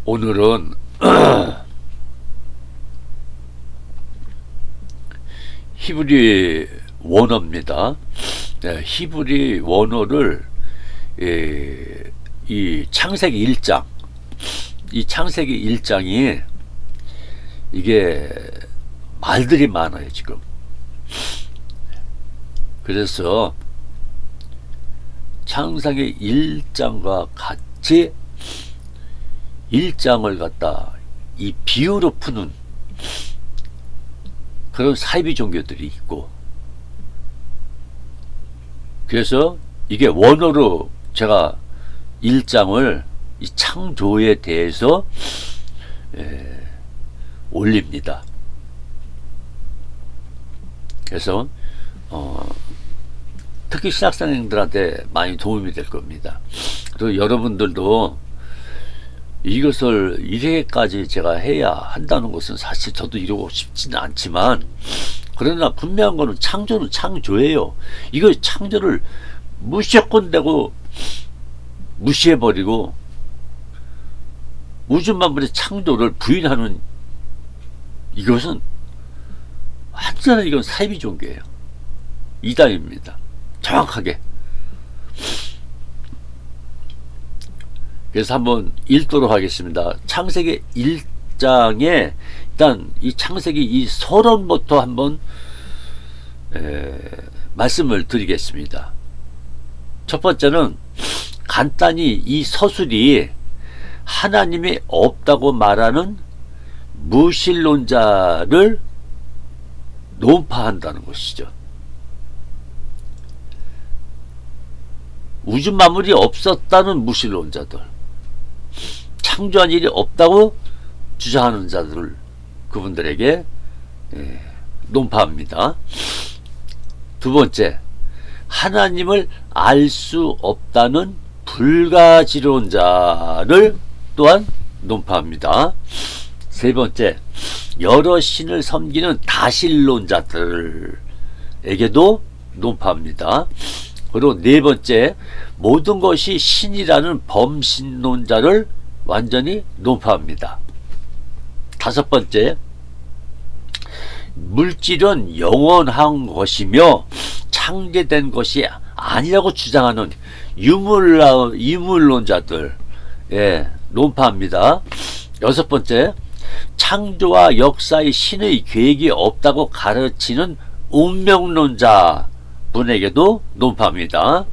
오늘은 히브리 원어입니다. 네, 히브리 원어를 이 창세기 1장, 이 창세기 1장이 이게 말들이 많아요 지금. 그래서 창세기 1장과 같이 1장을 갖다 이 비유로 푸는 그런 사이비 종교들이 있고, 그래서 이게 원어로 제가 1장을 이 창조에 대해서 올립니다. 그래서 특히 신학생들한테 많이 도움이 될 겁니다. 그리고 여러분들도 이것을 이렇게까지 제가 해야 한다는 것은 사실 저도 이러고 싶지는 않지만, 그러나 분명한 거는 창조는 창조예요. 이거 창조를 무조건되고 무시해버리고 우주만물의 창조를 부인하는 이것은 완전히 이건 사이비 종교예요. 이단입니다. 정확하게. 그래서 한번 읽도록 하겠습니다. 창세기 1장에 일단 이 창세기 이 서론부터 한번 말씀을 드리겠습니다. 첫 번째는 간단히 이 서술이 하나님이 없다고 말하는 무신론자를 논파한다는 것이죠. 우주 만물이 없었다는 무신론자들, 창조한 일이 없다고 주장하는 자들을 그분들에게 논파합니다. 두 번째, 하나님을 알 수 없다는 불가지론자를 또한 논파합니다. 세 번째, 여러 신을 섬기는 다신론자들에게도 논파합니다. 그리고 네 번째, 모든 것이 신이라는 범신론자를 완전히 논파합니다. 다섯 번째, 물질은 영원한 것이며 창조된 것이 아니라고 주장하는 유물론자들 논파합니다. 여섯 번째, 창조와 역사의 신의 계획이 없다고 가르치는 운명론자 분에게도 논파합니다.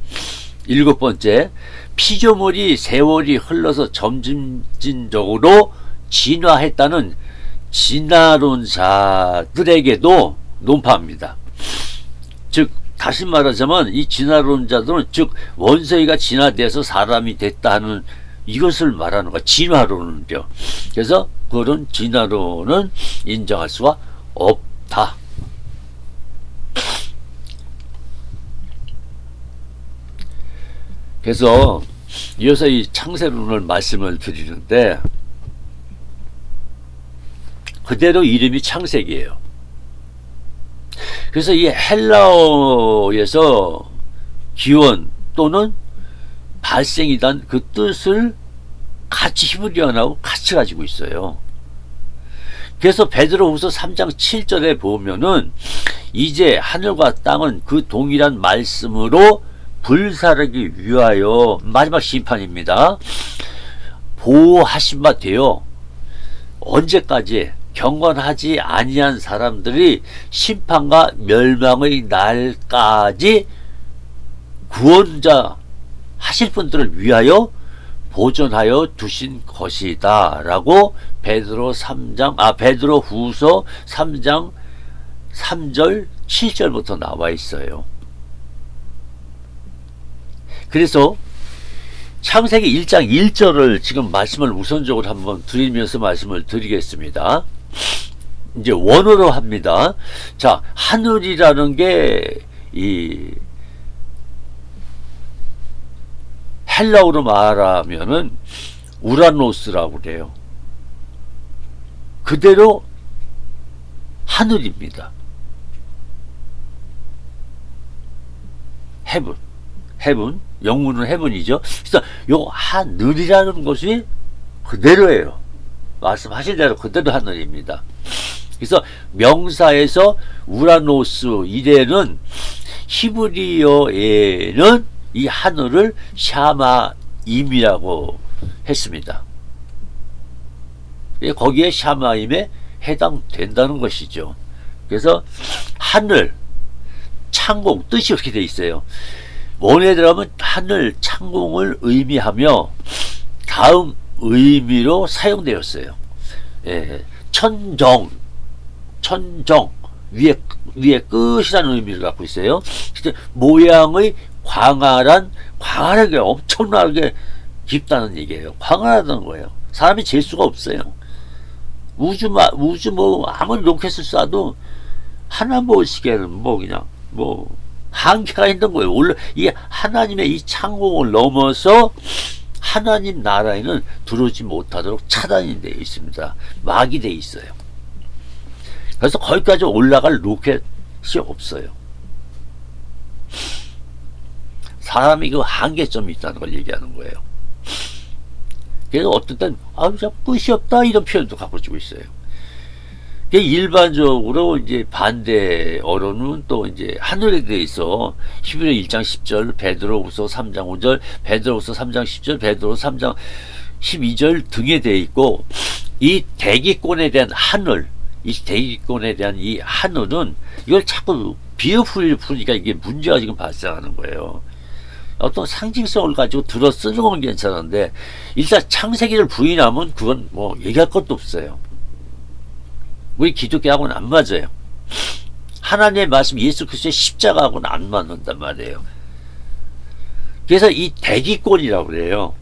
일곱 번째, 피조물이 세월이 흘러서 점진적으로 진화했다는 진화론자들에게도 논파합니다. 즉 다시 말하자면 이 진화론자들은 즉 원소희가 진화돼서 사람이 됐다 하는 이것을 말하는 거야. 진화론은요. 그래서 그런 진화론은 인정할 수가 없다. 그래서 이어서 이 창세론을 말씀을 드리는데, 그대로 이름이 창세기예요. 그래서 이 헬라어에서 기원 또는 발생이란 그 뜻을 같이 히브리어하고 같이 가지고 있어요. 그래서 베드로후서 3장 7절에 보면은 이제 하늘과 땅은 그 동일한 말씀으로 불사르기 위하여, 마지막 심판입니다, 보호하신 바 되어 언제까지 경건하지 아니한 사람들이 심판과 멸망의 날까지 구원자 하실 분들을 위하여 보존하여 두신 것이다 라고 베드로후서 3장 3절 7절부터 나와 있어요. 그래서 창세기 1장 1절을 지금 말씀을 우선적으로 한번 드리면서 말씀을 드리겠습니다. 이제 원어로 합니다. 자, 하늘이라는 게 이 헬라어로 말하면은 우라노스라고 그래요. 그대로 하늘입니다. 헤븐, 영문은 헤븐이죠. 그래서 요 하늘이라는 것이 그대로예요. 말씀하신 대로 그대로 하늘입니다. 그래서 명사에서 우라노스 이래는 히브리어에는 이 하늘을 샤마임이라고 했습니다. 거기에 샤마임에 해당된다는 것이죠. 그래서 하늘, 창공 뜻이 그렇게 돼 있어요. 원어에 들어가면 하늘, 창공을 의미하며 다음 의미로 사용되었어요. 예, 천정 위에 끝이라는 의미를 갖고 있어요. 모양의 광활하게 엄청나게 깊다는 얘기예요. 광활하다는 거예요. 사람이 잴 수가 없어요. 우주 뭐 아무리 로켓을 쏴도 하나 보시기에는 뭐 그냥 뭐 한계가 있는 거예요. 원래 이 하나님의 이 창공을 넘어서 하나님 나라에는 들어오지 못하도록 차단이 되어 있습니다. 막이 되어 있어요. 그래서 거기까지 올라갈 로켓이 없어요. 사람이 그 한계점이 있다는 걸 얘기하는 거예요. 그래서 어떤 때는 진짜 끝이 없다 이런 표현도 갖고 쓰고 있어요. 일반적으로 이제 반대 어로는 또 이제 하늘에 대해서 히브리 1장 10절, 베드로후서 3장 5절, 베드로후서 3장 10절, 베드로후서 3장 12절 등에 되어 있고, 이 대기권에 대한 하늘, 이 대기권에 대한 이 하늘은 이걸 자꾸 비어풀이니까 이게 문제가 지금 발생하는 거예요. 어떤 상징성을 가지고 들어 쓰는 건 괜찮은데 일단 창세기를 부인하면 그건 뭐 얘기할 것도 없어요. 우리 기독교하고는 안 맞아요. 하나님의 말씀 예수 그리스도의 십자가하고는 안 맞는단 말이에요. 그래서 이 대기권이라고 그래요.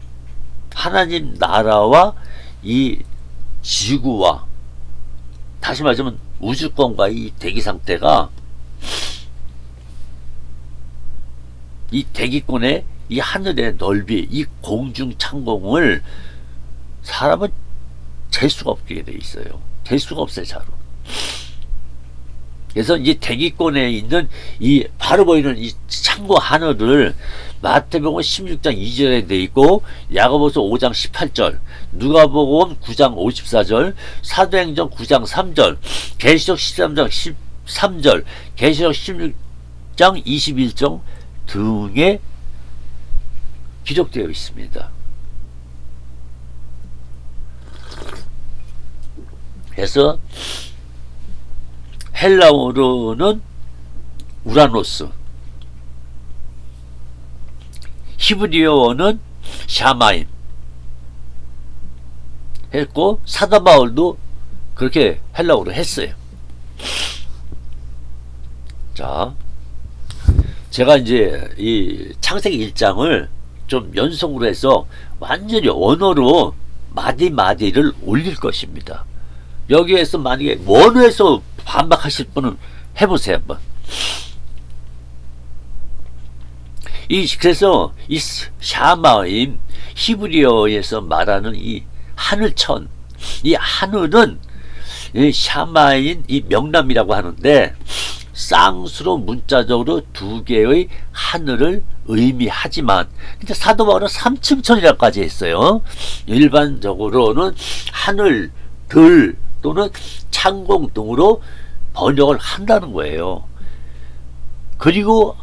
하나님 나라와 이 지구와 다시 말하자면 우주권과 이 대기 상태가 이 대기권의 이 하늘의 넓이, 이 공중 창공을 사람은 잴 수가 없게 돼 있어요. 될 수가 없어요, 자로. 그래서 이제 대기권에 있는 이 바로 보이는 이 창고 하늘을 마태복음 16장 2절에 돼 있고, 야고보서 5장 18절, 누가복음 9장 54절, 사도행전 9장 3절, 계시록 13장 13절, 계시록 16장 21절 등에 기록되어 있습니다. 그래서 헬라어로는 우라노스, 히브리어는 샤마임 했고, 사도 바울도 그렇게 헬라어로 했어요. 자, 제가 이제 이 창세기 1장을 좀 연속으로 해서 완전히 언어로 마디마디를 올릴 것입니다. 여기에서 만약에 원어에서 반박하실 분은 해보세요, 한번. 그래서 이 샤마임, 히브리어에서 말하는 이 하늘천, 이 하늘은 이 샤마인 이 명람이라고 하는데, 쌍수로 문자적으로 두 개의 하늘을 의미하지만, 근데 사도 바울은 3층천이라고까지 했어요. 일반적으로는 하늘, 들 또는 창공 등으로 번역을 한다는 거예요. 그리고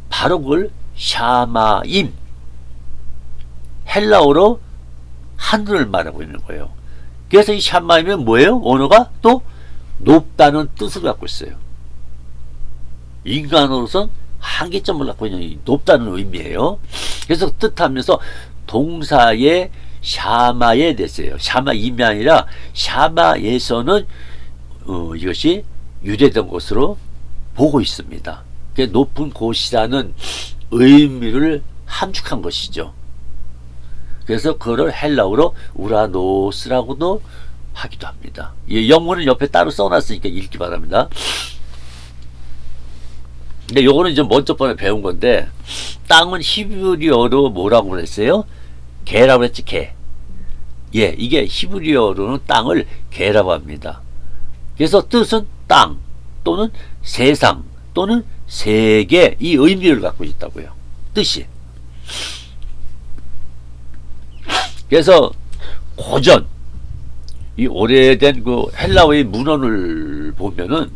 바로 그걸 샤마임, 헬라어로 하늘을 말하고 있는 거예요. 그래서 이 샤마임은 뭐예요? 언어가 또 높다는 뜻을 갖고 있어요. 인간으로선 한계점을 갖고 있는 높다는 의미예요. 그래서 뜻하면서 동사의 샤마에 됐어요. 샤마임이 아니라 샤마에서는 이것이 유래된 것으로 보고 있습니다. 높은 곳이라는 의미를 함축한 것이죠. 그래서 그걸 헬라어로 우라노스라고도 하기도 합니다. 영문은 옆에 따로 써놨으니까 읽기 바랍니다. 근데 요거는 이제 먼저 번에 배운 건데, 땅은 히브리어로 뭐라고 그랬어요? 개라고 했지, 개. 예, 이게 히브리어로는 땅을 개라고 합니다. 그래서 뜻은 땅 또는 세상 또는 세계, 이 의미를 갖고 있다고요. 뜻이. 그래서 고전, 이 오래된 그 헬라어의 문헌을 보면은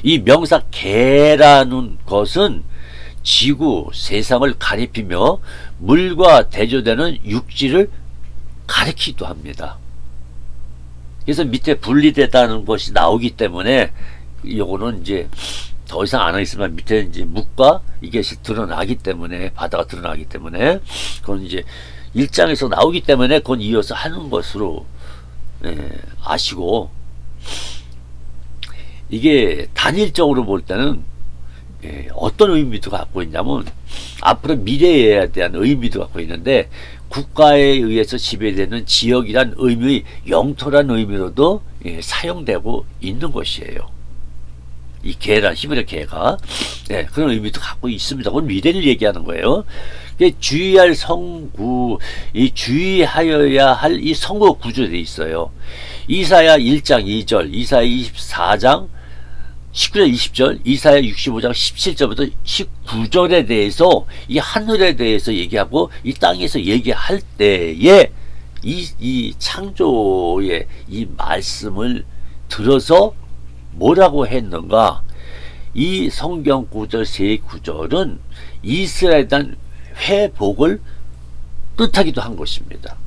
이 명사 개라는 것은 지구, 세상을 가리키며 물과 대조되는 육지를 가리키기도 합니다. 그래서 밑에 분리되다는 것이 나오기 때문에 요거는 이제 더 이상 안 하겠지만 밑에 이제 묵과 이게 드러나기 때문에 바다가 드러나기 때문에 그건 이제 1장에서 나오기 때문에 그건 이어서 하는 것으로 아시고, 이게 단일적으로 볼 때는 어떤 의미도 갖고 있냐면 앞으로 미래에 대한 의미도 갖고 있는데 국가에 의해서 지배되는 지역이란 의미의 영토란 의미로도 사용되고 있는 것이에요. 이 개란 히브리 개가 그런 의미도 갖고 있습니다. 그건 미래를 얘기하는 거예요. 주의할 성구, 이 주의하여야 할 이 성구 구조되어 있어요. 이사야 1장 2절, 이사야 24장 19절 20절, 이사야 65장 17절부터 19절에 대해서 이 하늘에 대해서 얘기하고 이 땅에서 얘기할 때에 이 창조의 이 말씀을 들어서 뭐라고 했는가? 이 성경 구절 세 구절은 이스라엘에 대한 회복을 뜻하기도 한 것입니다.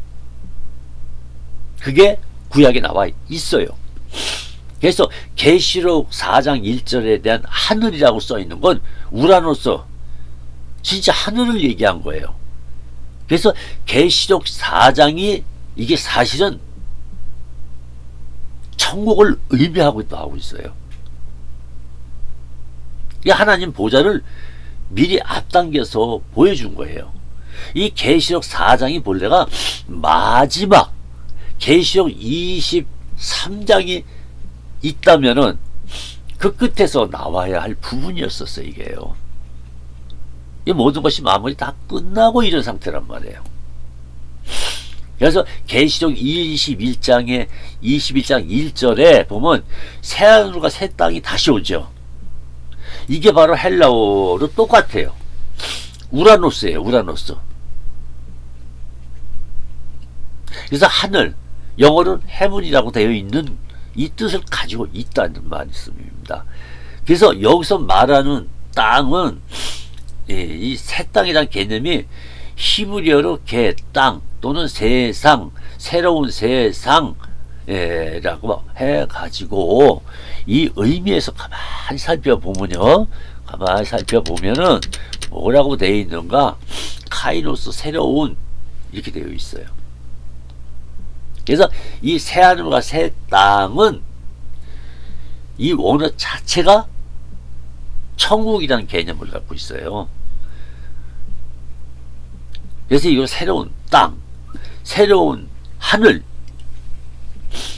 그게 구약에 나와 있어요. 그래서 계시록 4장 1절에 대한 하늘이라고 써 있는 건 우라노스, 진짜 하늘을 얘기한 거예요. 그래서 계시록 4장이 이게 사실은 천국을 의미하기도 하고 있어요. 이 하나님 보좌를 미리 앞당겨서 보여준 거예요. 이 계시록 4장이 본래가 마지막 계시록 23장이 있다면은 그 끝에서 나와야 할 부분이었었어요. 이게요. 이 모든 것이 마무리 다 끝나고 이런 상태란 말이에요. 그래서 계시록 21장 1절에 보면 새하늘과 새 땅이 다시 오죠. 이게 바로 헬라어로 똑같아요. 우라노스예요. 우라노스. 그래서 하늘, 영어로는 heaven이라고 되어 있는 이 뜻을 가지고 있다는 말씀입니다. 그래서 여기서 말하는 땅은 이 새 땅이라는 개념이 히브리어로 개, 땅 또는 세상, 새로운 세상 라고 해가지고 이 의미에서 가만히 살펴보면요, 가만히 살펴보면은 뭐라고 되어 있는가? 카이로스, 새로운, 이렇게 되어 있어요. 그래서 이 새하늘과 새 땅은 이 원어 자체가 천국이라는 개념을 갖고 있어요. 그래서 이거 새로운 땅, 새로운 하늘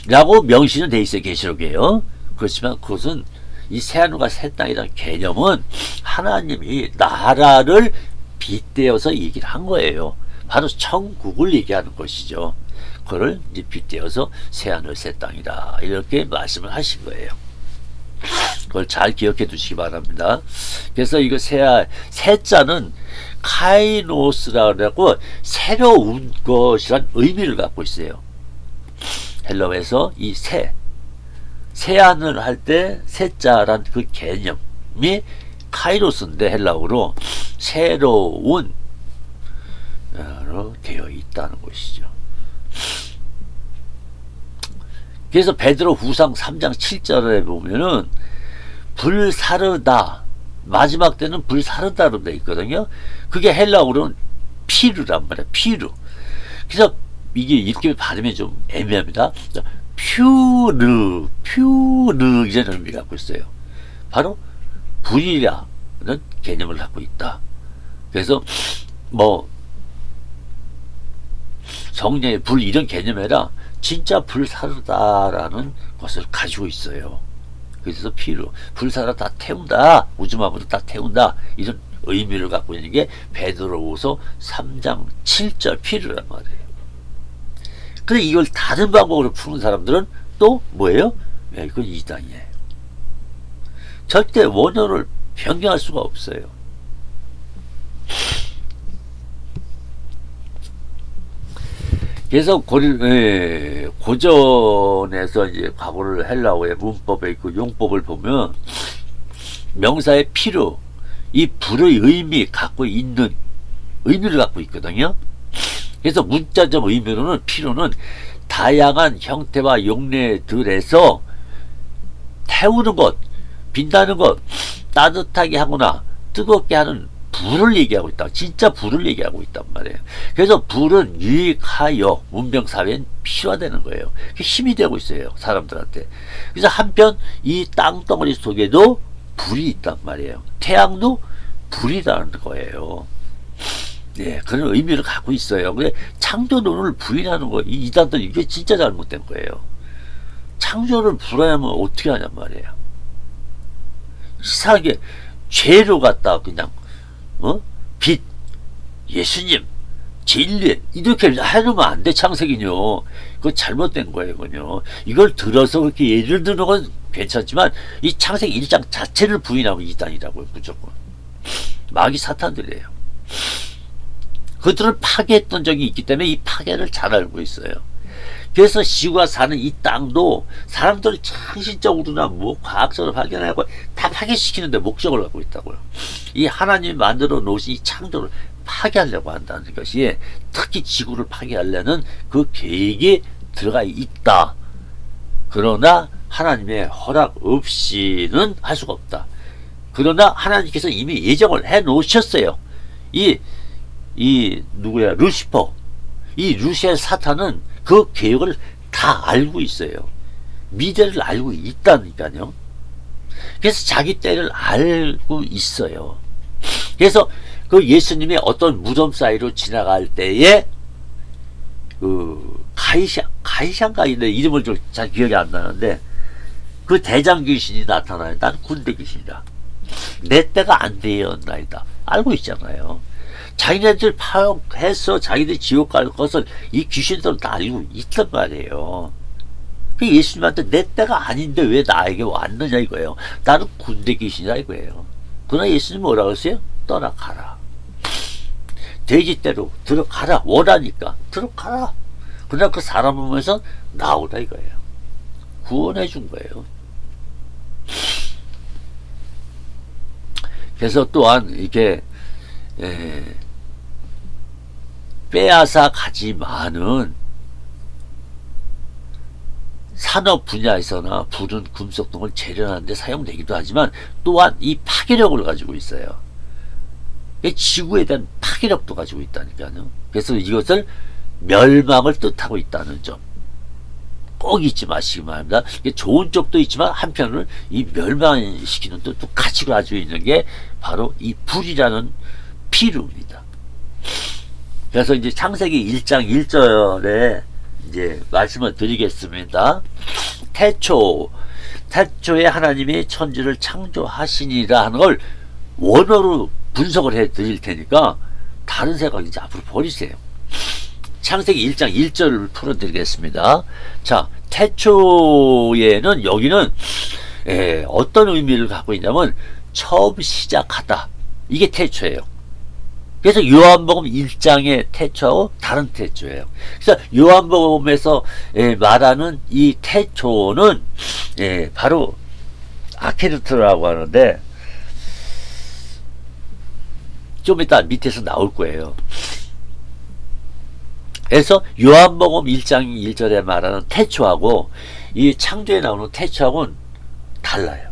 라고 명시는 돼 있어요. 계시록이에요. 그렇지만 그것은 이 새하늘과 새 땅이라는 개념은 하나님이 나라를 빗대어서 얘기를 한 거예요. 바로 천국을 얘기하는 것이죠. 그걸 이제 빗대어서 새하늘 새 땅이다 이렇게 말씀을 하신 거예요. 그걸 잘 기억해 두시기 바랍니다. 그래서 이거 새자는 카이노스라고 새로운 것이란 의미를 갖고 있어요. 헬라어에서 이 새하늘 할 때 새자란 그 개념이 카이로스인데 헬라어로 새로운 로 되어 있다는 것이죠. 그래서 베드로 후상 3장 7절에 보면은 불사르다, 마지막 때는 불사르다로 되어 있거든요. 그게 헬라어로는 피르란 말이에요. 피르. 그래서 이게 이렇게 발음이 좀 애매합니다. 퓨르 이런 의미를 갖고 있어요. 바로 불이라는 개념을 갖고 있다. 그래서 뭐 성령의 불 이런 개념이 아니라 진짜 불사르다라는 것을 가지고 있어요. 그래서 피로 불사르다 다 태운다, 우주마부도 다 태운다 이런 의미를 갖고 있는 게 베드로후서 3장 7절 피르란 말이에요. 근데 이걸 다른 방법으로 푸는 사람들은 또 뭐예요? 이건 이단이에요. 절대 원어를 변경할 수가 없어요. 그래서 고전에서 이제 과거를 헬라어의 문법에 있고 용법을 보면 명사의 필요, 이 불의 의미 갖고 있는 의미를 갖고 있거든요. 그래서 문자적 의미로는 필요는 다양한 형태와 용례들에서 태우는 것, 빛나는 것, 따뜻하게 하거나 뜨겁게 하는 불을 얘기하고 있다. 진짜 불을 얘기하고 있단 말이에요. 그래서 불은 유익하여 문명사회엔 필요하다는 거예요. 힘이 되고 있어요, 사람들한테. 그래서 한편 이 땅덩어리 속에도 불이 있단 말이에요. 태양도 불이라는 거예요. 네, 그런 의미를 갖고 있어요. 근데 창조론을 부인하는 거, 이 이단들 이게 진짜 잘못된 거예요. 창조를 불하면 어떻게 하냔 말이에요. 이상하게 죄로 갖다 그냥 빛, 예수님, 진리 이렇게 해놓으면 안 돼. 창세기는요. 그거 잘못된 거예요. 그건요. 이걸 들어서 그렇게 예를 드는 건 괜찮지만 이 창세기 1장 자체를 부인하면 이단이라고요. 무조건. 마귀 사탄들이에요. 그들을 파괴했던 적이 있기 때문에 이 파괴를 잘 알고 있어요. 그래서 지구가 사는 이 땅도 사람들이 창신적으로나 뭐 과학적으로 발견하고 다 파괴시키는데 목적을 갖고 있다고요. 이 하나님이 만들어 놓으신 이 창조를 파괴하려고 한다는 것이, 특히 지구를 파괴하려는 그 계획이 들어가 있다. 그러나 하나님의 허락 없이는 할 수가 없다. 그러나 하나님께서 이미 예정을 해 놓으셨어요. 누구야? 루시퍼. 이 루시엘 사탄은 그 계획을 다 알고 있어요. 미래를 알고 있다니까요. 그래서 자기 때를 알고 있어요. 그래서 그 예수님이 어떤 무덤 사이로 지나갈 때에 가이샹가인데 이름을 좀 잘 기억이 안 나는데 그 대장 귀신이 나타나요. 난 군대 귀신이다. 내 때가 안 되었나이다. 알고 있잖아요. 자기네들 파악해서 자기들 지옥 갈 것을 이 귀신들은 다 알고 있단 말이에요. 예수님한테 내 때가 아닌데 왜 나에게 왔느냐 이거예요. 나는 군대 귀신이다 이거예요. 그러나 예수님 뭐라고 했어요? 떠나가라. 돼지떼로 들어가라. 원하니까 들어가라. 그러나 그 사람 보면서 나오라 이거예요. 구원해 준 거예요. 그래서 또한 이게 빼앗아 가지만은 산업 분야에서나 불은 금속 등을 재련하는 데 사용되기도 하지만 또한 이 파괴력을 가지고 있어요. 지구에 대한 파괴력도 가지고 있다니까요. 그래서 이것을 멸망을 뜻하고 있다는 점 꼭 잊지 마시기 바랍니다. 좋은 쪽도 있지만 한편으로는 이 멸망시키는 뜻도 같이 가지고 있는 게 바로 이 불이라는 피루입니다. 그래서 이제 창세기 1장 1절에 이제 말씀을 드리겠습니다. 태초에 하나님이 천지를 창조하시니라 하는 걸 원어로 분석을 해 드릴 테니까 다른 생각 이제 앞으로 버리세요. 창세기 1장 1절을 풀어드리겠습니다. 자, 태초에는 여기는 어떤 의미를 갖고 있냐면 처음 시작하다. 이게 태초예요. 그래서 요한복음 1장의 태초하고 다른 태초예요. 그래서 요한복음에서 말하는 이 태초는 바로 아케르트라고 하는데 좀 이따 밑에서 나올 거예요. 그래서 요한복음 1장 1절에 말하는 태초하고 이 창조에 나오는 태초하고는 달라요.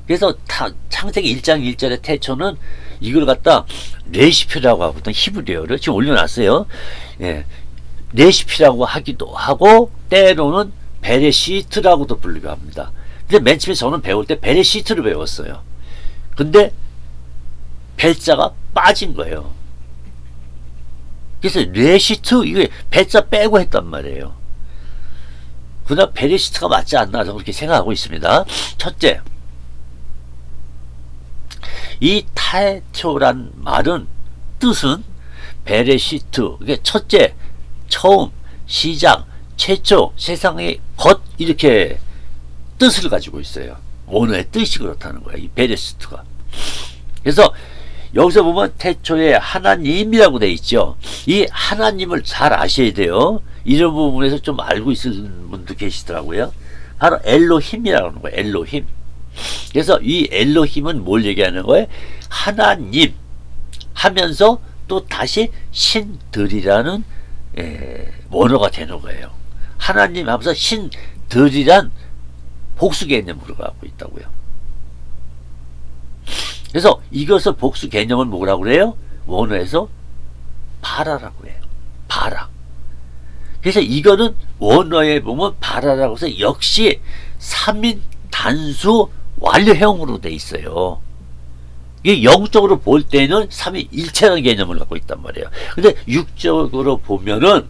그래서 창세기 1장 1절의 태초는 이걸 갖다 레시피라고 하거든. 히브리어를 지금 올려놨어요. 레시피라고 하기도 하고 때로는 베레시트라고도 부르기도 합니다. 근데 맨 처음에 저는 배울 때 베레시트를 배웠어요. 근데 벨자가 빠진 거예요. 그래서 레시트 이게 벨자 빼고 했단 말이에요. 그러나 베레시트가 맞지 않나 저는 그렇게 생각하고 있습니다. 첫째, 이 태초란 말은 뜻은 베레시트, 이게 첫째, 처음, 시작, 최초, 세상의 것 이렇게 뜻을 가지고 있어요. 원어의 뜻이 그렇다는 거예요. 이 베레시트가. 그래서 여기서 보면 태초에 하나님이라고 돼 있죠. 이 하나님을 잘 아셔야 돼요. 이런 부분에서 좀 알고 있을 분도 계시더라고요. 바로 엘로힘이라고 하는 거예요. 엘로힘. 그래서 이 엘로힘은 뭘 얘기하는 거예요? 하나님 하면서 또 다시 신들이라는 원어가 되는 거예요. 하나님 하면서 신들이란 복수 개념으로 갖고 있다고요. 그래서 이것을 복수 개념을 뭐라고 그래요? 원어에서 바라라고 해요. 바라. 그래서 이거는 원어에 보면 바라라고 해서 역시 3인 단수 완료형으로 돼 있어요. 이게 영적으로 볼 때는 3위 일체라는 개념을 갖고 있단 말이에요. 근데 육적으로 보면은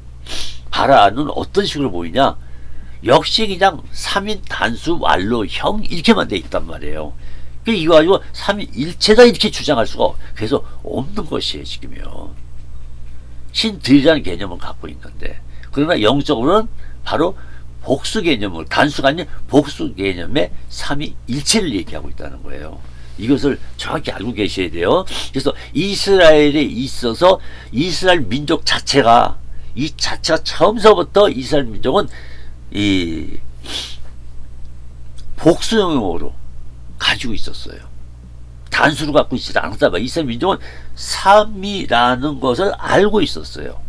바라는 어떤 식으로 보이냐? 역시 그냥 3인 단수 완료형 이렇게만 돼 있단 말이에요. 이거 가지고 3위 일체다 이렇게 주장할 수가 그래서 없는 것이에요. 지금요. 신들이라는 개념을 갖고 있는데 그러나 영적으로는 바로 복수 개념을 단수가 아닌 복수 개념의 3위 일체를 얘기하고 있다는 거예요. 이것을 정확히 알고 계셔야 돼요. 그래서 이스라엘에 있어서 이스라엘 민족 자체가 처음서부터 이스라엘 민족은 이 복수형으로 가지고 있었어요. 단수로 갖고 있지 않았다. 이스라엘 민족은 3이라는 것을 알고 있었어요.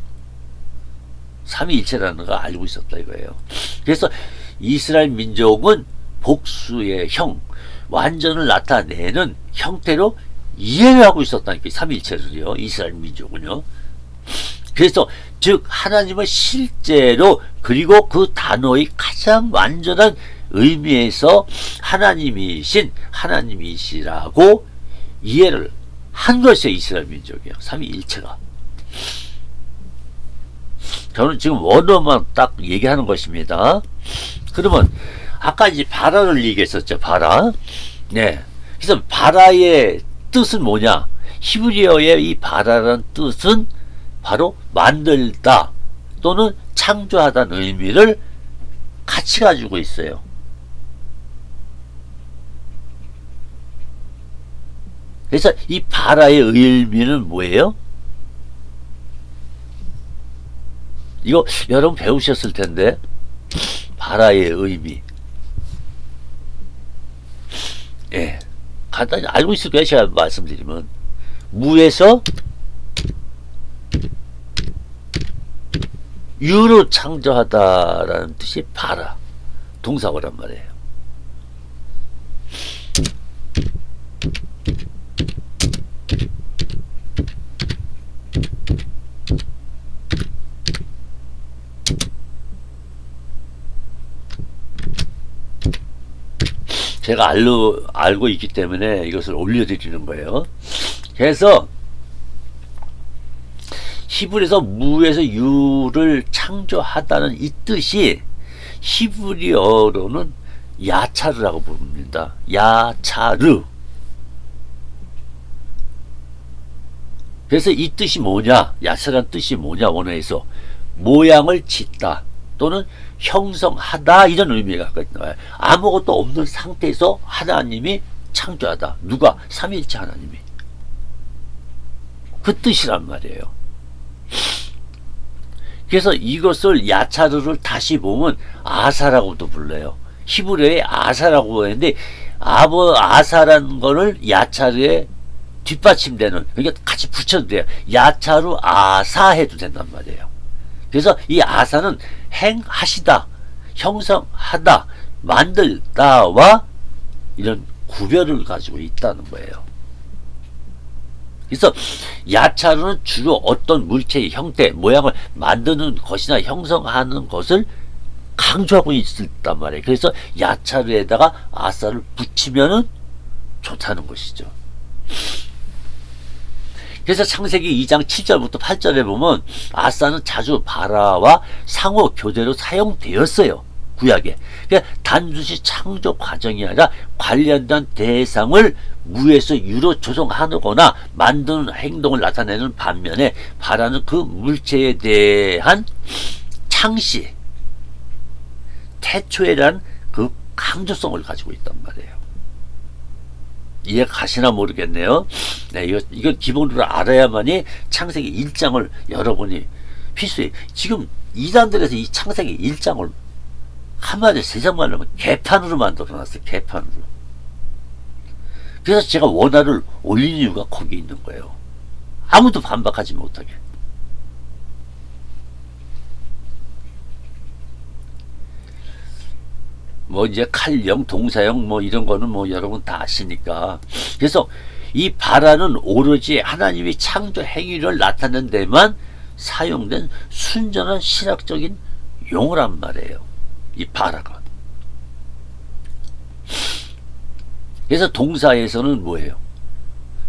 3위일체라는 걸 알고 있었다 이거예요. 그래서 이스라엘 민족은 복수의 형, 완전을 나타내는 형태로 이해를 하고 있었다니까 3위일체를요. 이스라엘 민족은요. 그래서 즉 하나님을 실제로 그리고 그 단어의 가장 완전한 의미에서 하나님이시라고 이해를 한 것이에요. 이스라엘 민족이요. 3위일체가. 저는 지금 원어만 딱 얘기하는 것입니다. 그러면 아까 이제 바라를 얘기했었죠. 바라. 네. 그래서 바라의 뜻은 뭐냐? 히브리어의 이 바라라는 뜻은 바로 만들다 또는 창조하다는 의미를 같이 가지고 있어요. 그래서 이 바라의 의미는 뭐예요? 이거 여러분 배우셨을 텐데 바라의 의미 간단히 알고 있을 거예요. 제가 말씀드리면 무에서 유로 창조하다라는 뜻이 바라 동사어란 말이에요. 제가 알고 있기 때문에 이것을 올려드리는 거예요. 그래서 히브리에서 무에서 유를 창조하다는 이 뜻이 히브리어로는 야차르라고 부릅니다. 야차르. 그래서 이 뜻이 뭐냐? 야차르라는 뜻이 뭐냐? 원어에서 모양을 짓다 또는 형성하다 이런 의미가 갖고 있는 거예요. 아무것도 없는 상태에서 하나님이 창조하다. 누가? 삼위일체 하나님이. 그 뜻이란 말이에요. 그래서 이것을 야차르를 다시 보면 아사라고도 불러요. 히브리어에 아사라고 하는데 아사라는 거를 야차르에 뒷받침되는 그러니까 같이 붙여도 돼요. 야차르 아사 해도 된단 말이에요. 그래서 이 아사는 행하시다, 형성하다, 만들다와 이런 구별을 가지고 있다는 거예요. 그래서 야차르는 주로 어떤 물체의 형태, 모양을 만드는 것이나 형성하는 것을 강조하고 있단 말이에요. 그래서 야차르에다가 아사를 붙이면은 좋다는 것이죠. 그래서 창세기 2장 7절부터 8절에 보면 아사는 자주 바라와 상호 교대로 사용되었어요. 구약에. 그러니까 단순히 창조 과정이 아니라 관련된 대상을 무에서 유로 조성하거나 만드는 행동을 나타내는 반면에 바라는 그 물체에 대한 창시, 태초에 대한 그 강조성을 가지고 있단 말이에요. 이해 가시나 모르겠네요. 네, 이걸 기본으로 알아야만이 창세기 1장을 여러분이 필수해. 지금 이단들에서 이 창세기 1장을 한마디로 세장만 하면 개판으로 만들어놨어요. 개판으로. 그래서 제가 원화를 올린 이유가 거기 있는 거예요. 아무도 반박하지 못하게. 뭐 이제 칼형, 동사형 뭐 이런 거는 뭐 여러분 다 아시니까. 그래서 이 바라는 오로지 하나님이 창조 행위를 나타낸 데만 사용된 순전한 신학적인 용어란 말이에요. 이 바라가. 그래서 동사에서는 뭐예요?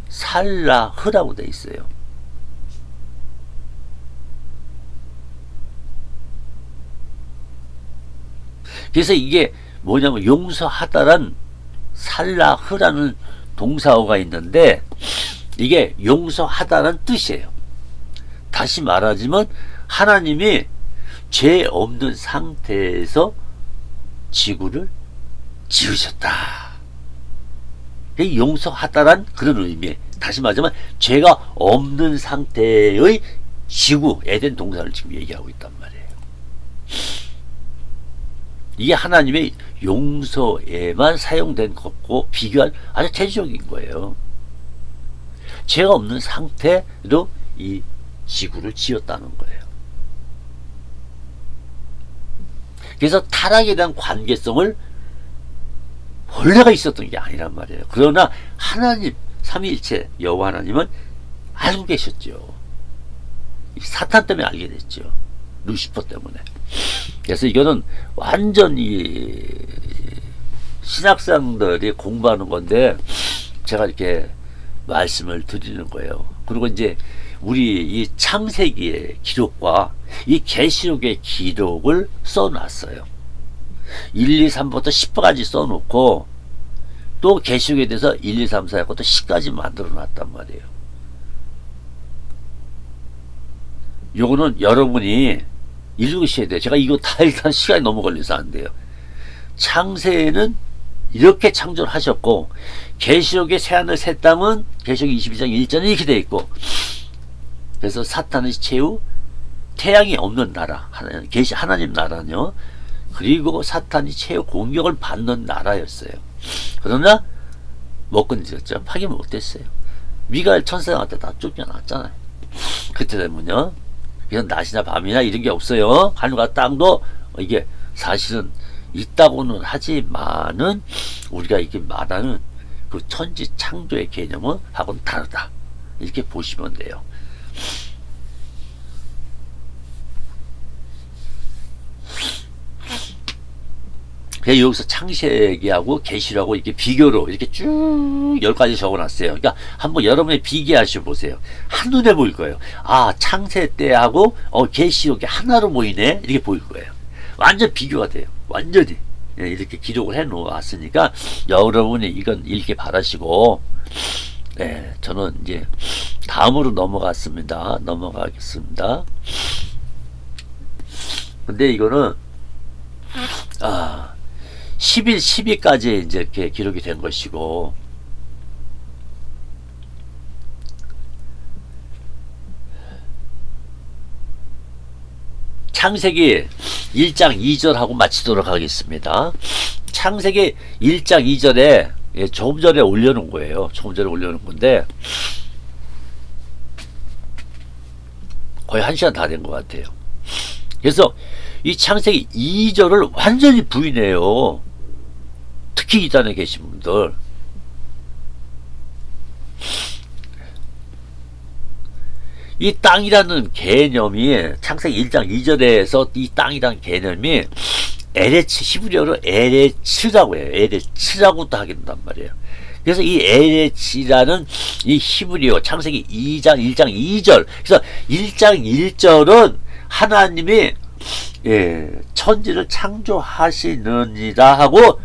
살라흐라고 돼 있어요. 그래서 이게 뭐냐면 용서하다란 살라흐라는 동사어가 있는데 이게 용서하다는 뜻이에요. 다시 말하자면 하나님이 죄 없는 상태에서 지구를 지으셨다. 용서하다란 그런 의미. 다시 말하자면 죄가 없는 상태의 지구, 에덴 동산을 지금 얘기하고 있단 말이에요. 이게 하나님의 용서에만 사용된 것과 비교한 아주 대조적인 거예요. 죄가 없는 상태로 이 지구를 지었다는 거예요. 그래서 타락에 대한 관계성을 원래가 있었던 게 아니란 말이에요. 그러나 하나님 삼위일체 여호와 하나님은 알고 계셨죠. 사탄 때문에 알게 됐죠. 루시퍼 때문에. 그래서 이거는 완전히 신학생들이 공부하는 건데 제가 이렇게 말씀을 드리는 거예요. 그리고 이제 우리 이 창세기의 기록과 이 계시록의 기록을 써놨어요. 1, 2, 3부터 10까지 써놓고 또 계시록에 대해서 1, 2, 3, 4 하고 또 10까지 만들어 놨단 말이에요. 요거는 여러분이 읽으셔야 돼요. 제가 이거 다 일단 시간이 너무 걸려서 안 돼요. 창세에는 이렇게 창조를 하셨고 계시록의 새하늘 새 땅은 계시록 22장 1절에 이렇게 되어 있고 그래서 사탄의 최후 태양이 없는 나라 하나님 나라는요. 그리고 사탄이 최후 공격을 받는 나라였어요. 그러나 못 건드렸죠. 파괴 못했어요. 미가엘 천사한테 다 쫓겨났잖아요. 그때 되면요. 그냥 낮이나 밤이나 이런 게 없어요. 하늘과 땅도 이게 사실은 있다고는 하지만은 우리가 이게 말하는 그 천지 창조의 개념은 하고는 다르다. 이렇게 보시면 돼요. 그래서 여기서 창세기하고 계시록하고 이렇게 비교로 이렇게 쭉 10가지 적어놨어요. 그러니까 한번 여러분이 비교하셔 보세요. 한눈에 보일 거예요. 아, 창세 때하고 계시록이 하나로 보이네. 이렇게 보일 거예요. 완전 비교가 돼요. 완전히 이렇게 기록을 해 놓았으니까 여러분이 이건 읽기 바라시고 네, 저는 이제 다음으로 넘어가겠습니다. 근데 이거는 10일, 10일까지 이제 이렇게 기록이 된 것이고, 창세기 1장 2절하고 마치도록 하겠습니다. 창세기 1장 2절에 조금 전에 올려놓은 거예요. 조금 전에 올려놓은 건데, 거의 1시간 다 된 것 같아요. 그래서 이 창세기 2절을 완전히 부인해요. 특히 이단에 계신 분들. 이 땅이라는 개념이 창세기 1장 2절에서 이 땅이라는 개념이 에레츠, 히브리어로 에레츠라고 해요. 에레츠라고도 하게 된단 말이에요. 그래서 이 에레츠라는 이 히브리어 창세기 2장 1장 2절 그래서 1장 1절은 하나님이 천지를 창조하시느니라 하고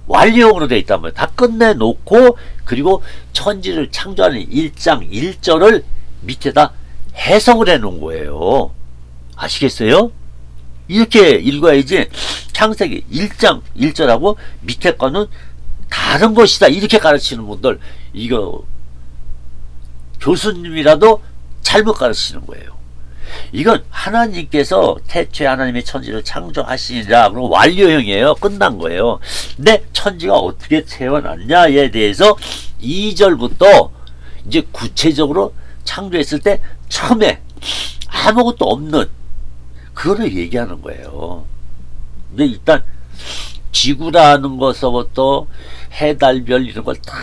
완료형으로 되어 있단 말이에요. 다 끝내놓고 그리고 천지를 창조하는 1장 1절을 밑에다 해석을 해놓은 거예요. 아시겠어요? 이렇게 읽어야지 창세기 1장 1절하고 밑에 거는 다른 것이다 이렇게 가르치는 분들, 이거 교수님이라도 잘못 가르치는 거예요. 이건 하나님께서 태초에 하나님의 천지를 창조하시니라, 그럼 완료형이에요. 끝난 거예요. 근데 천지가 어떻게 태어났냐에 대해서 2절부터 이제 구체적으로 창조했을 때 처음에 아무것도 없는 그거를 얘기하는 거예요. 근데 일단 지구라는 것서부터 해, 달, 별 이런 걸 다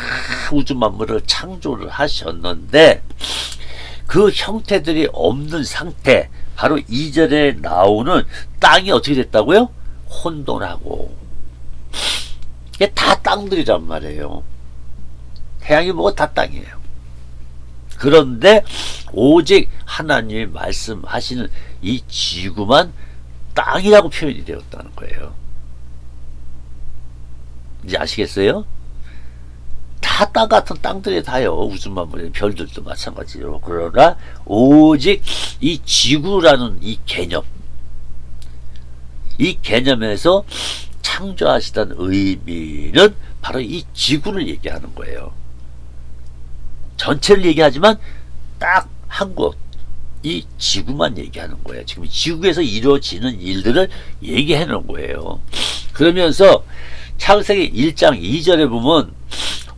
우주 만물을 창조를 하셨는데, 그 형태들이 없는 상태, 바로 2절에 나오는 땅이 어떻게 됐다고요? 혼돈하고. 이게 다 땅들이란 말이에요. 태양이 뭐가 다 땅이에요. 그런데 오직 하나님이 말씀하시는 이 지구만 땅이라고 표현이 되었다는 거예요. 이제 아시겠어요? 다 땅 같은 땅들이 다요. 우주만물의 별들도 마찬가지로. 그러나 오직 이 지구라는 이 개념, 이 개념에서 창조하시던 의미는 바로 이 지구를 얘기하는 거예요. 전체를 얘기하지만 딱 한 곳, 이 지구만 얘기하는 거예요. 지금 지구에서 이루어지는 일들을 얘기해 놓은 거예요. 그러면서 창세기 1장 2절에 보면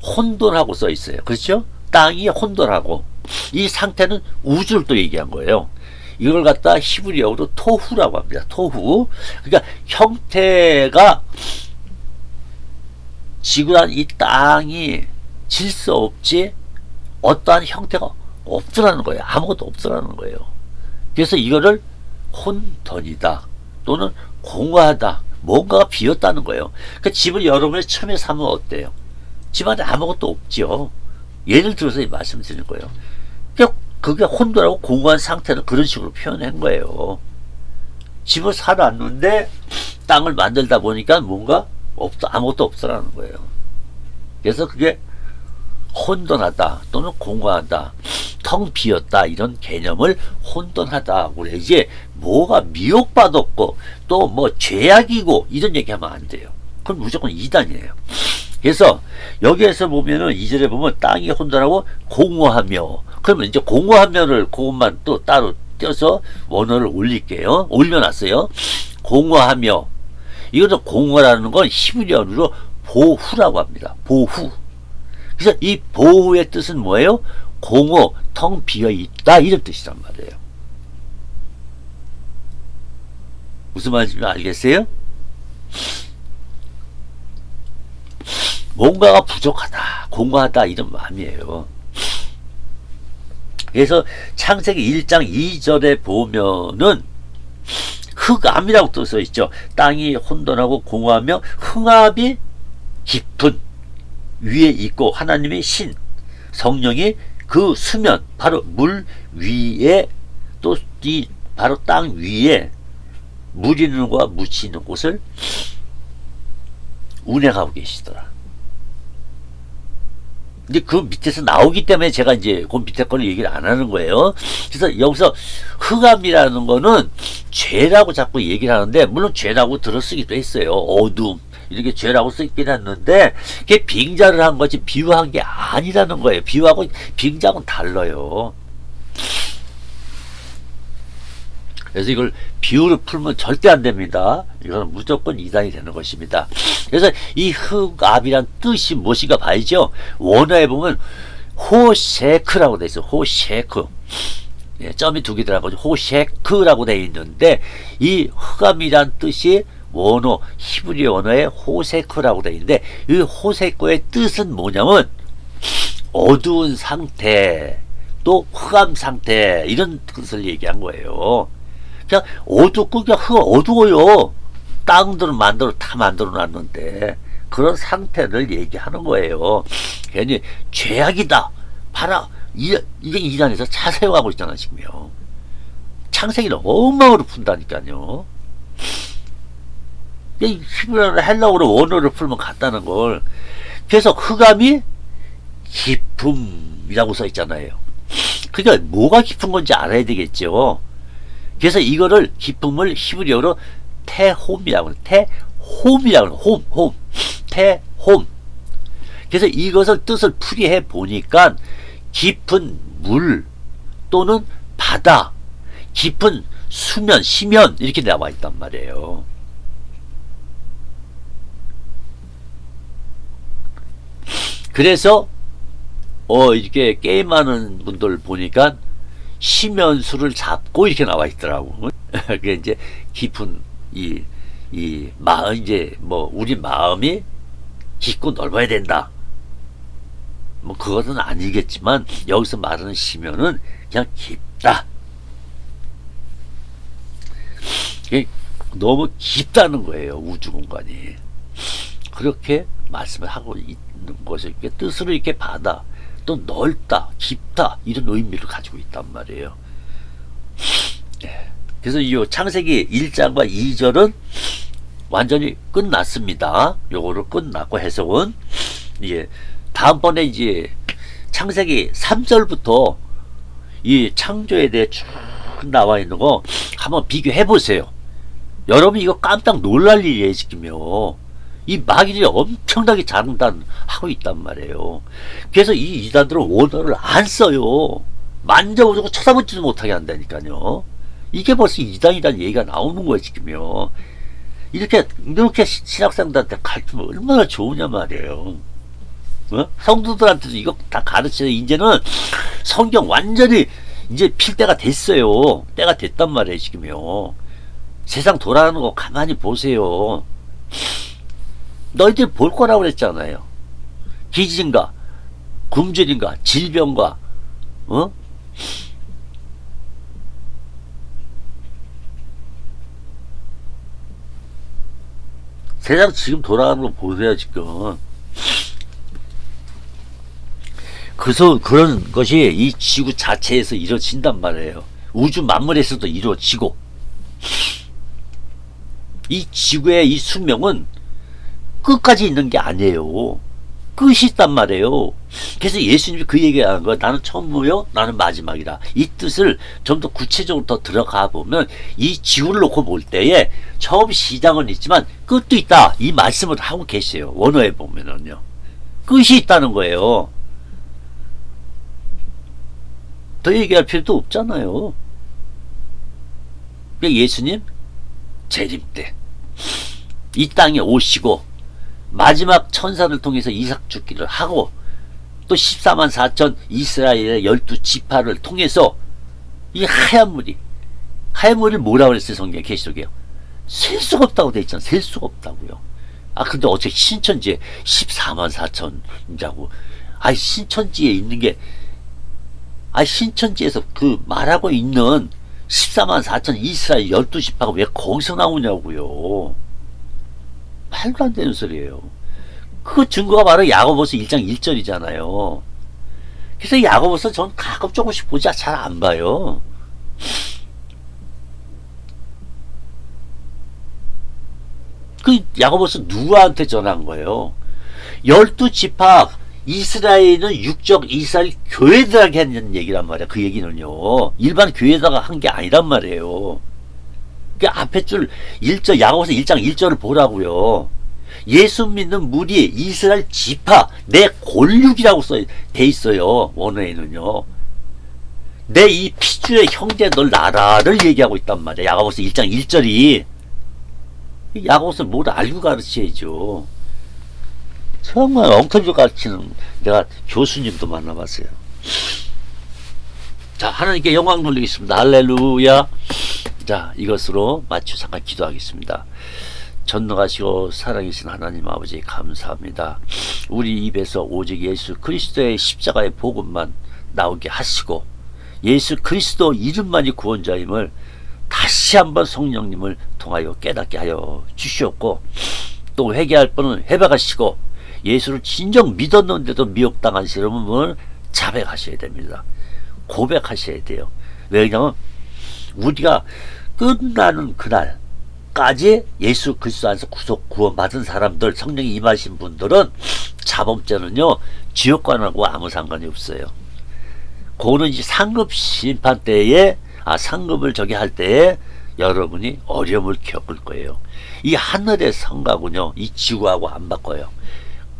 혼돈하고 써 있어요. 그렇죠? 땅이 혼돈하고, 이 상태는 우주를 또 얘기한 거예요. 이걸 갖다 히브리어로 토후라고 합니다. 토후. 그러니까 형태가, 지구란 이 땅이 질서 없지 어떠한 형태가 없더라는 거예요. 아무것도 없더라는 거예요. 그래서 이거를 혼돈이다 또는 공허하다, 뭔가가 비었다는 거예요. 그 집을 여러분이 처음에 사면 어때요? 집 안에 아무것도 없죠. 예를 들어서 말씀드리는 거예요. 그게 혼돈하고 공허한 상태를 그런 식으로 표현한 거예요. 집을 사놨는데 땅을 만들다 보니까 뭔가 아무것도 없더라는 거예요. 그래서 그게 혼돈하다 또는 공허하다, 텅 비었다, 이런 개념을 혼돈하다 그래야지, 뭐가 미혹받았고 또 뭐 죄악이고 이런 얘기하면 안 돼요. 그건 무조건 이단이에요. 그래서 여기에서 보면은 2절에 보면 땅이 혼돈하고 공허하며, 그러면 이제 공허하며를 그것만 또 따로 떼서 원어를 올릴게요. 올려놨어요. 공허하며, 이거는 공허라는 건 히브리어로 보후라고 합니다. 보후. 그래서 이 보후의 뜻은 뭐예요? 공허, 텅 비어있다, 이런 뜻이란 말이에요. 무슨 말인지 알겠어요? 뭔가가 부족하다, 공허하다, 이런 마음이에요. 그래서 창세기 1장 2절에 보면은 흑암이라고 또 써있죠. 땅이 혼돈하고 공허하며 흥압이 깊은 위에 있고, 하나님의 신, 성령이 그 수면, 바로 물 위에, 또 이 바로 땅 위에 물 있는 곳과 묻히 있는 곳을 운행하고 계시더라. 근데 그 밑에서 나오기 때문에 제가 이제 그 밑에 거를 얘기를 안 하는 거예요. 그래서 여기서 흑암이라는 거는 죄라고 자꾸 얘기를 하는데, 물론 죄라고 들어쓰기도 했어요. 어둠, 이렇게 죄라고 쓰긴 했는데, 그게 빙자를 한 거지 비유한 게 아니라는 거예요. 비유하고 빙자하고는 달라요. 그래서 이걸 비유를 풀면 절대 안 됩니다. 이거는 무조건 이단이 되는 것입니다. 그래서 이 흑암이란 뜻이 무엇인가 봐야죠. 원어에 보면 호셰크라고 되어 있어요. 호셰크. 예, 점이 두 개 들어가고 호셰크라고 되어 있는데, 이 흑암이란 뜻이 원어, 히브리 원어에 호세크라고 되어 있는데, 이 호세크의 뜻은 뭐냐면 어두운 상태, 또 흑암 상태, 이런 뜻을 얘기한 거예요. 그냥 어둡고 그냥 어두워요. 땅들은 다 만들어 놨는데 그런 상태를 얘기하는 거예요. 괜히 죄악이다, 봐라, 이게 이단에서 자세하고 있잖아 지금요. 창세기를 엉망으로 푼다니까요. 히브리어로 헬라어로 원어를 풀면 같다는 걸. 그래서 흑암이 깊음이라고 써 있잖아요. 그러니까 뭐가 깊은 건지 알아야 되겠죠. 그래서 이거를 깊음을 히브리어로 테홈이라고 해요. 테홈이라고 해요. 홈. 테홈. 그래서 이것을 뜻을 풀이해 보니까 깊은 물 또는 바다, 깊은 수면, 심연 이렇게 나와 있단 말이에요. 그래서 이렇게 게임하는 분들 보니까 심연수를 잡고 이렇게 나와 있더라고. 그게 이제 깊은 이 마음, 이제 뭐 우리 마음이 깊고 넓어야 된다. 뭐 그것은 아니겠지만 여기서 말하는 심연은 그냥 깊다. 너무 깊다는 거예요, 우주 공간이. 그렇게 말씀을 하고 있는 것을 뜻으로 이렇게 바다, 또 넓다, 깊다 이런 의미를 가지고 있단 말이에요. 그래서 이 창세기 1장과 2절은 완전히 끝났습니다. 요거를 끝났고 해석은 이제 다음번에 이제 창세기 3절부터 이 창조에 대해 쭉 나와 있는 거 한번 비교해 보세요. 여러분 이거 깜짝 놀랄 일이에요. 지금요. 이 마귀들이 엄청나게 장단하고 있단 말이에요. 그래서 이 이단들은 원어를 안 써요. 만져보고 쳐다보지도 못하게 한다니까요. 이게 벌써 이단이라는 얘기가 나오는 거예요. 지금요. 이렇게 신학생들한테 가르치면 얼마나 좋으냐 말이에요. 성도들한테도 이거 다 가르쳐요. 이제는 성경 완전히 이제 필 때가 됐어요. 때가 됐단 말이에요. 지금요. 세상 돌아가는 거 가만히 보세요. 너희들 볼 거라고 그랬잖아요. 기진과 굶주림과 질병과 세상 지금 돌아가는 거 보세요. 지금. 그래서 그런 것이 이 지구 자체에서 이루어진단 말이에요. 우주 만물에서도 이루어지고, 이 지구의 이 수명은 끝까지 있는 게 아니에요. 끝이 있단 말이에요. 그래서 예수님이 그 얘기하는 거야. 나는 처음이요, 나는 마지막이다. 이 뜻을 좀 더 구체적으로 더 들어가 보면 이 지구를 놓고 볼 때에 처음 시작은 있지만 끝도 있다. 이 말씀을 하고 계세요. 원어에 보면은요. 끝이 있다는 거예요. 더 얘기할 필요도 없잖아요. 예수님 재림 때 이 땅에 오시고 마지막 천사를 통해서 이삭 죽기를 하고 또 14만 4천 이스라엘의 12지파를 통해서 이 하얀 물이 뭐라고 그랬어요? 성경에 계시록이요. 셀 수가 없다고 돼 있잖아. 셀 수가 없다고요. 근데 어떻게 신천지에 14만 4천이라고. 신천지에 있는 게 신천지에서 그 말하고 있는 14만 4천 이스라엘 12지파가 왜 거기서 나오냐고요. 말도 안 되는 소리예요. 그 증거가 바로 야고보서 1장 1절이잖아요. 그래서 야고보서 전 가끔 조금씩 보지 잘 안 봐요. 그 야고보서 누구한테 전한 거예요? 12지파 이스라엘은 육적 이스라엘 교회들에게 하는 얘기란 말이야. 그 얘기는요. 일반 교회다가 한 게 아니란 말이에요. 그 앞에 줄 1절, 야고보서 1장 1절을 보라고요. 예수 믿는 무리 이스라엘 지파 내 골육이라고 돼 있어요. 원어에는요. 내 이 피주의 형제 널 나라를 얘기하고 있단 말이야. 야고보서 1장 1절이. 야고보서 뭘 알고 가르쳐야죠. 정말 엉터리로 가르치는 내가 교수님도 만나봤어요. 자, 하나님께 영광 돌리겠습니다. 할렐루야. 자, 이것으로 마치고 잠깐 기도하겠습니다. 전능하시고 살아계신 하나님 아버지 감사합니다. 우리 입에서 오직 예수 그리스도의 십자가의 복음만 나오게 하시고 예수 그리스도 이름만이 구원자임을 다시 한번 성령님을 통하여 깨닫게 하여 주시옵고 또 회개할 분은 회개하시고 예수를 진정 믿었는데도 미혹당하시는 분을 자백하셔야 됩니다. 고백하셔야 돼요. 왜냐하면 우리가 끝나는 그날까지 예수 그리스도 안에서 구원받은 사람들, 성령이 임하신 분들은 자범죄는요 지옥관하고 아무 상관이 없어요. 그거는 이제 상급 심판 때에 상급을 저기 할 때에 여러분이 어려움을 겪을 거예요. 이 하늘의 성과군요 이 지구하고 안 바꿔요.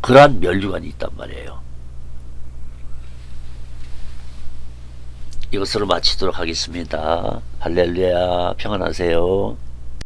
그러한 면류관이 있단 말이에요. 이것으로 마치도록 하겠습니다. 할렐루야, 평안하세요.